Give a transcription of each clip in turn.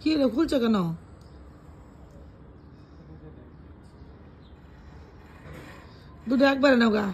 কি রে খুলছে কেন? দুটো একবারে নাও গা।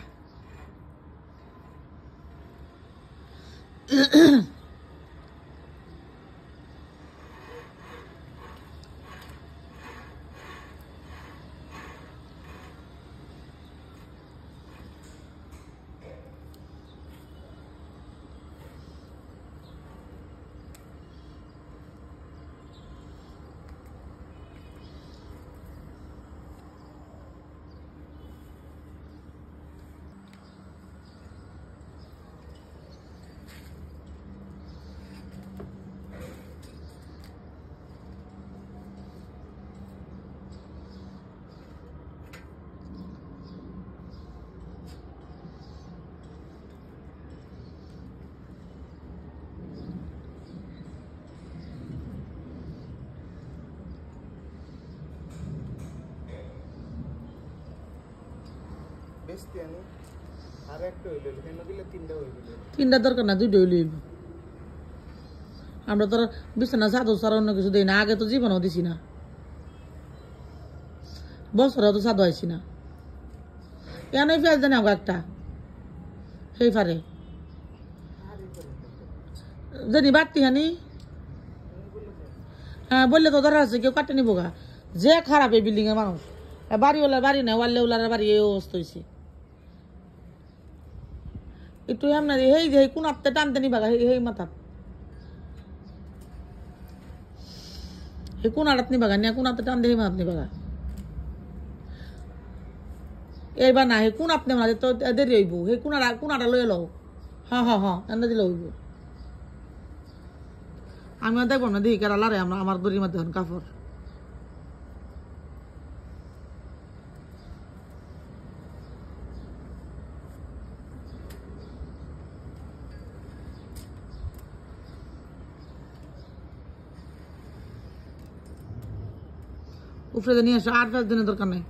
তিনটা দরকার না, দুইটা হইলে হইব। আমরা তো বিছানা চাদর ছাড়া অন্য কিছু দিই না। আগে তো জীবনও দিছি না, বছরেও তো চাদর আইছি না। কেন পেঁয়াজ দেন আমাকে একটা সেই পারে জানি বাড়তি হানি। হ্যাঁ বললে তো ধরা আছে, কেউ কাটে নিবো গা। যে খারাপ এই বিল্ডিং এর মানুষ, বাড়িওয়ালার বাড়ি না, ওয়াল্লেওয়ালার বাড়ি এই অবস্থা হয়েছে। একটু এমন হেই যে কোন আত্মে টানতে নিবা গা, হেই মাথা কোন আড়াত নিবা গা, কোন আত্মে টান দিয়ে মাত নিবা গা। এইবার না হে কোন আপনি মানে তো দেরি হইব। হে কোনাটা লয়ে লও। হ্যাঁ হ্যাঁ হ্যাঁ এনে দিলে হইব। আমি আর দেখবো না, দেখি কেরা লারে আমরা আমার দড়ির মধ্যে কাপড়। উপরে নিয়ে আসো, 8-10 দিনের দরকার নেই।